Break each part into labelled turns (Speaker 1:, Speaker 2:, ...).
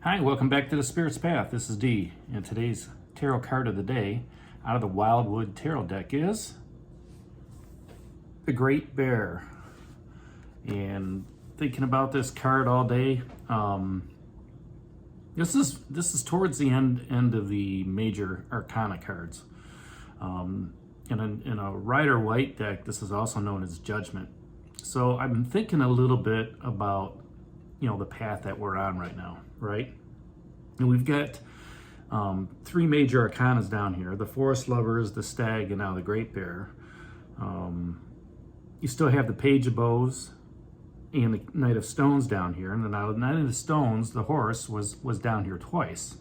Speaker 1: Hi, welcome back to the Spirit's Path. This is Dee, and today's tarot card of the day out of the Wildwood Tarot deck is the Great Bear. And thinking about this card all day, this is towards the end of the major Arcana cards. In a Rider-Waite deck, this is also known as Judgment. So I've been thinking a little bit about the path that we're on right now, right? And we've got three major arcanas down here: the Forest Lovers, the Stag, and now the Great Bear. You still have the Page of Bows and the Knight of Stones down here. And now the Knight of the Stones, the horse, was down here twice.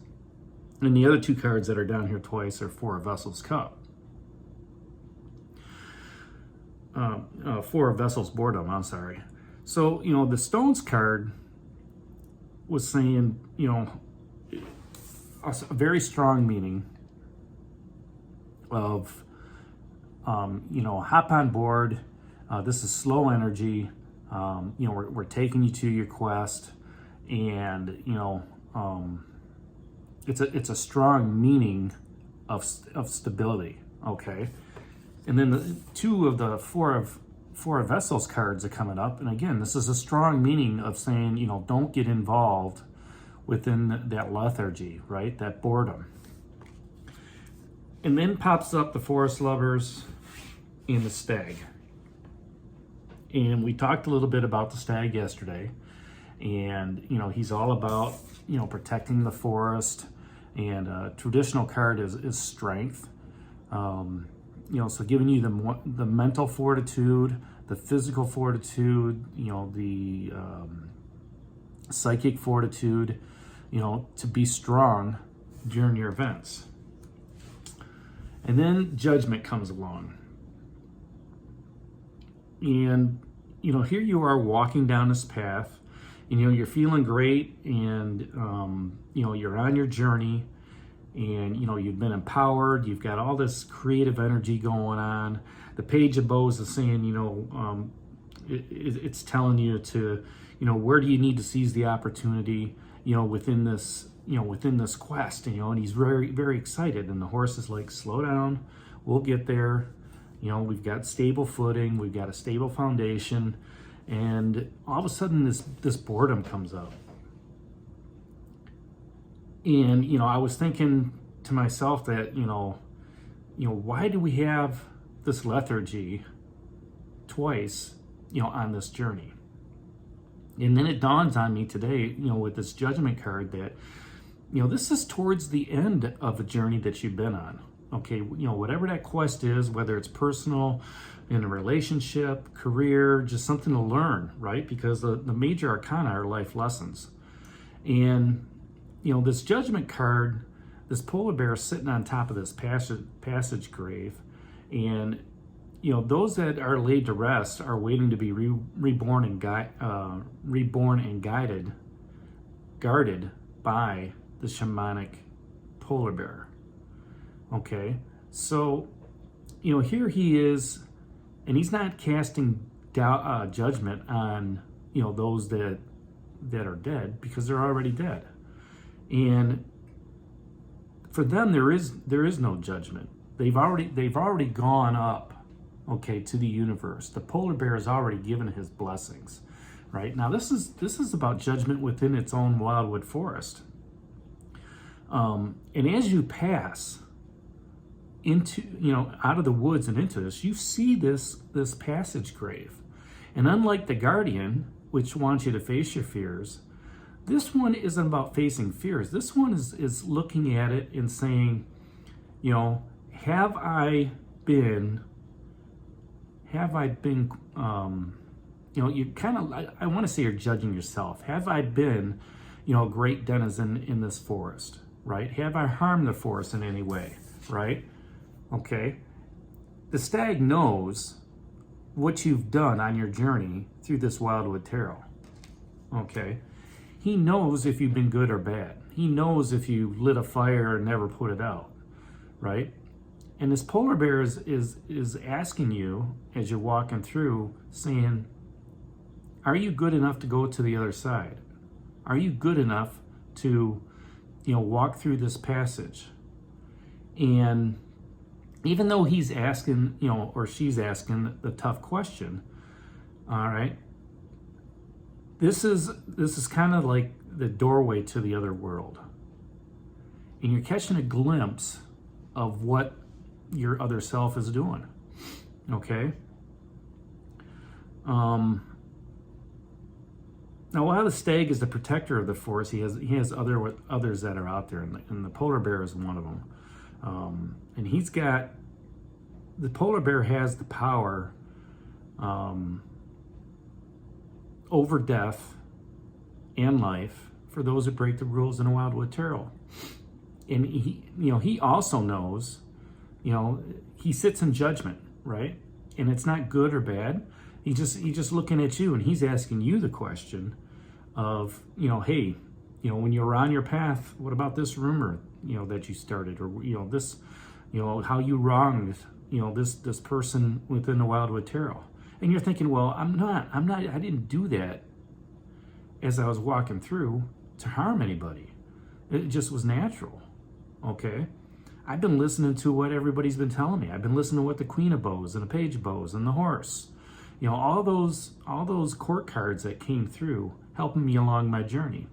Speaker 1: And the other two cards that are down here twice are Four of Vessels Cup. Four of Vessels Boredom, I'm sorry. So, the Stones card was saying, a very strong meaning of, hop on board. This is slow energy. We're taking you to your quest, and it's a strong meaning of stability. Okay, and then the two of the four of Vessels cards are coming up, and again, this is a strong meaning of saying, don't get involved within that lethargy, right? That boredom. And then pops up the Forest Lovers and the Stag. And we talked a little bit about the Stag yesterday, and he's all about protecting the forest, and a traditional card is strength. So giving you the mental fortitude, the physical fortitude, the psychic fortitude, to be strong during your events. And then Judgment comes along. And, here you are walking down this path, you're feeling great, and, you're on your journey, and, you've been empowered, you've got all this creative energy going on. The Page of Bows is saying, it's telling you to, where do you need to seize the opportunity, within this quest, and he's very, very excited. And the horse is like, slow down, we'll get there. We've got stable footing, we've got a stable foundation. And all of a sudden this boredom comes up. And, I was thinking to myself that, why do we have this lethargy twice, on this journey? And then it dawns on me today, with this Judgment card, that, this is towards the end of a journey that you've been on. Okay, whatever that quest is, whether it's personal, in a relationship, career, just something to learn, right? Because the major arcana are life lessons. And, this Judgment card, this polar bear is sitting on top of this passage grave. And, those that are laid to rest are waiting to be reborn and guarded by the shamanic polar bear. Okay, so, here he is, and he's not casting judgment on, those that are dead, because they're already dead. And for them, there is no judgment. They've already gone up, okay, to the universe. The polar bear has already given his blessings, right? Now this is about judgment within its own wildwood forest. And as you pass into, out of the woods and into this, you see this passage grave. And unlike the Guardian, which wants you to face your fears, this one isn't about facing fears. This one is looking at it and saying, have I been, you kind of, I want to say you're judging yourself. Have I been, a great denizen in this forest, right? Have I harmed the forest in any way, right? Okay. The Stag knows what you've done on your journey through this Wildwood Tarot. Okay. He knows if you've been good or bad. He knows if you lit a fire and never put it out, right? And this polar bear is asking you as you're walking through, saying, are you good enough to go to the other side? Are you good enough to, walk through this passage. And even though he's asking, or she's asking the tough question, all right, this is kind of like the doorway to the other world. And you're catching a glimpse of what your other self is doing. Okay? Now, while the stag is the protector of the forest, he has others that are out there, and the polar bear is one of them. And the polar bear has the power over death and life for those who break the rules in a Wildwood Tarot. And he also knows, he sits in judgment, right? And it's not good or bad. He's just looking at you, and he's asking you the question of, hey, when you're on your path, what about this rumor, that you started, or this, how you wronged, this person within the Wildwood Tarot. And you're thinking, well, I didn't do that as I was walking through to harm anybody. It just was natural. Okay? I've been listening to what everybody's been telling me. I've been listening to what the Queen of Bows and the Page of Bows and the Horse, all those court cards that came through, helping me along my journey.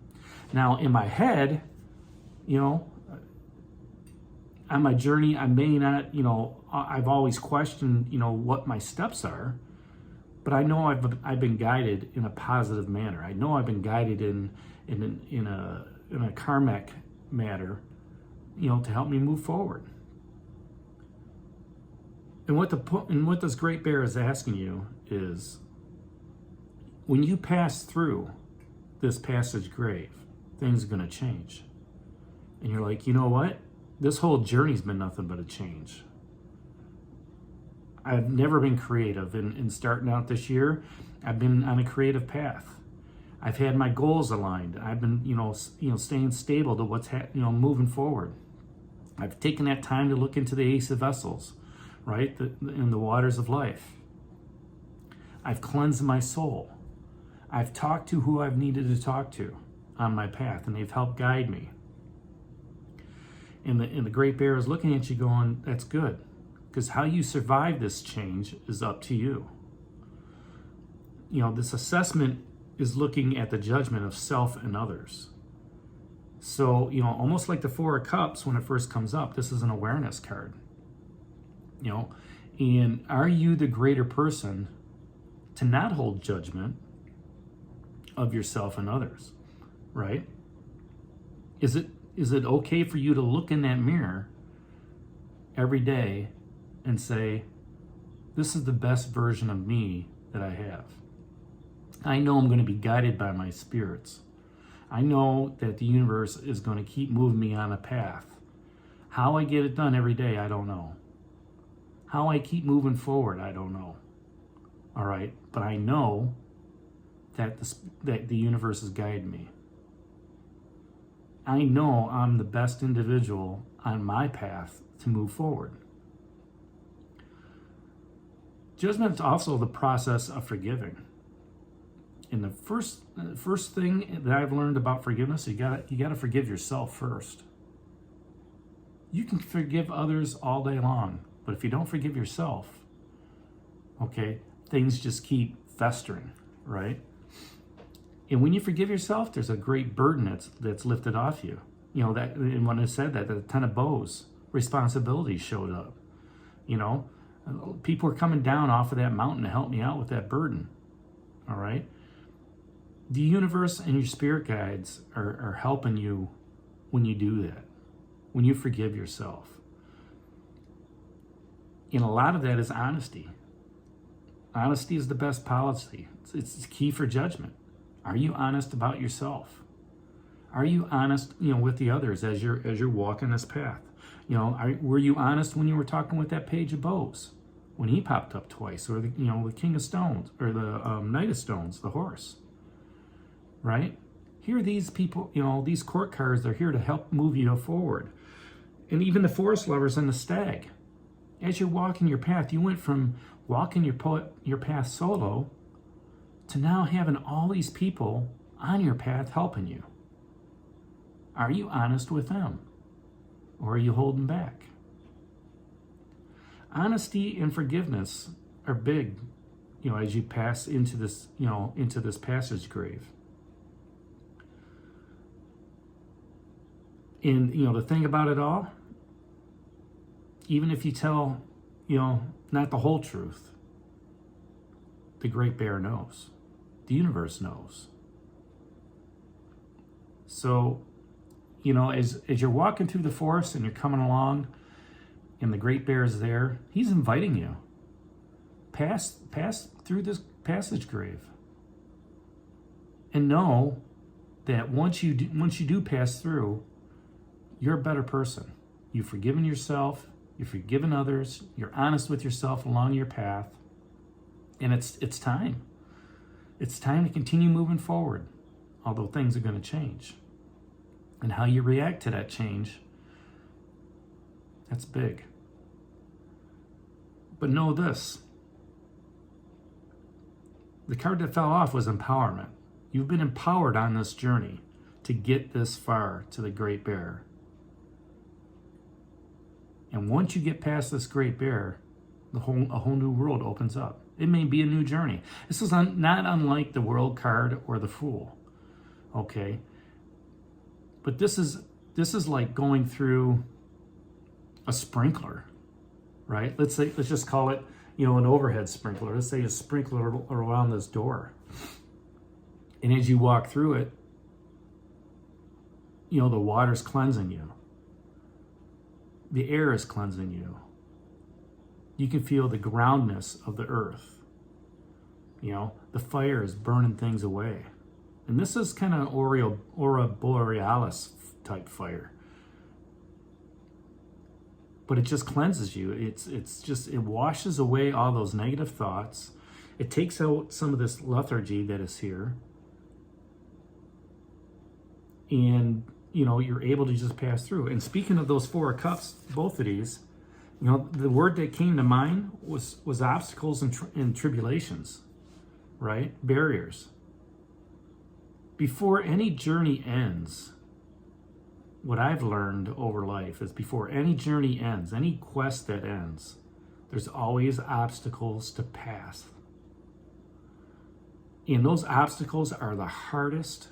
Speaker 1: Now, in my head, on my journey, I may not, I've always questioned, what my steps are, but I know I've been guided in a positive manner. I know I've been guided in a karmic matter, to help me move forward. And what this Great Bear is asking you is, when you pass through this passage grave, things are going to change. And you're like, you know what? This whole journey's been nothing but a change. I've never been creative. In starting out this year, I've been on a creative path. I've had my goals aligned. I've been, staying stable to what's moving forward. I've taken that time to look into the Ace of Vessels, right? In the waters of life. I've cleansed my soul. I've talked to who I've needed to talk to on my path, and they've helped guide me. And the Great Bear is looking at you going, that's good. Because how you survive this change is up to you. This assessment is looking at the judgment of self and others. So, almost like the Four of Cups when it first comes up, this is an awareness card. And are you the greater person to not hold judgment of yourself and others, right? Is it okay for you to look in that mirror every day and say, this is the best version of me that I have? I know I'm going to be guided by my spirits. I know that the universe is going to keep moving me on a path. How I get it done every day, I don't know. How I keep moving forward, I don't know. All right, but I know that the universe is guiding me. I know I'm the best individual on my path to move forward. Judgment is also the process of forgiving. And the first thing that I've learned about forgiveness, you gotta forgive yourself first. You can forgive others all day long, but if you don't forgive yourself, okay, things just keep festering, right? And when you forgive yourself, there's a great burden that's lifted off you. That, and when I said that, the Ten of Bows, responsibility showed up. People are coming down off of that mountain to help me out with that burden. All right? The universe and your spirit guides are helping you when you do that, when you forgive yourself. And a lot of that is honesty. Honesty is the best policy. It's key for judgment. Are you honest about yourself? Are you honest, with the others as you're walking this path? Were you honest when you were talking with that Page of Bows, when he popped up twice, or the King of Stones, or the Knight of Stones, the Horse? Right? Here, these people, these court cards, they're here to help move you forward. And even the Forest Lovers and the Stag. As you're walking your path, you went from walking your path solo to now having all these people on your path helping you. Are you honest with them? Or are you holding back? Honesty and forgiveness are big, as you pass into this, into this passage grave. And, the thing about it all, even if you tell, not the whole truth, the Great Bear knows. The universe knows. So, as you're walking through the forest and you're coming along and the Great Bear is there, he's inviting you. Pass through this passage grave. And know that once you do pass through, you're a better person. You've forgiven yourself, you've forgiven others, you're honest with yourself along your path, and it's time. It's time to continue moving forward, although things are going to change. And how you react to that change, that's big. But know this. The card that fell off was empowerment. You've been empowered on this journey to get this far to the Great Bear. And once you get past this Great Bear, a whole new world opens up. It may be a new journey. This is not unlike the World card or the Fool. Okay? But this is like going through a sprinkler, right? Let's just call it, an overhead sprinkler. Let's say a sprinkler around this door. And as you walk through it, the water's cleansing you. The air is cleansing you. You can feel the groundness of the earth. The fire is burning things away. And this is kind of aurora borealis type fire. But it just cleanses you. It washes away all those negative thoughts. It takes out some of this lethargy that is here. And, you're able to just pass through. And speaking of those 4 of Cups, both of these, the word that came to mind was obstacles and tribulations, right? Barriers. Before any journey ends, what I've learned over life is before any journey ends, any quest that ends, there's always obstacles to pass. And those obstacles are the hardest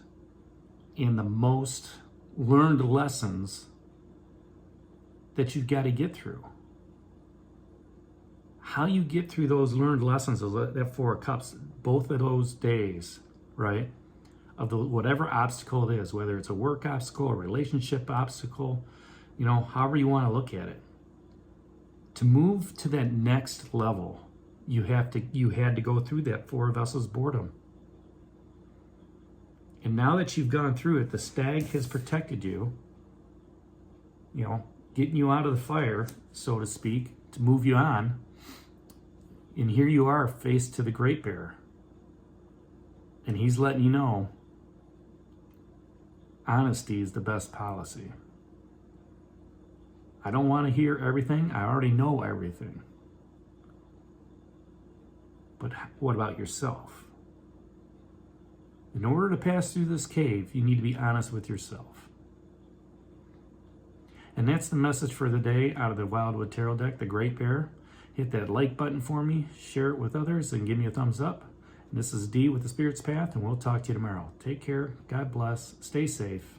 Speaker 1: and the most learned lessons that you've got to get through. How you get through those learned lessons of that 4 of Cups, both of those days, right? Of whatever obstacle it is, whether it's a work obstacle, a relationship obstacle, however you want to look at it. To move to that next level, you had to go through that 4 vessels boredom. And now that you've gone through it, the stag has protected you, getting you out of the fire, so to speak, to move you on. And here you are, face to the Great Bear. And he's letting you know, honesty is the best policy. I don't want to hear everything. I already know everything. But what about yourself? In order to pass through this cave, you need to be honest with yourself. And that's the message for the day out of the Wildwood Tarot deck, the Great Bear. Hit that like button for me, share it with others, and give me a thumbs up. And this is Dee with the Spirit's Path, and we'll talk to you tomorrow. Take care. God bless. Stay safe.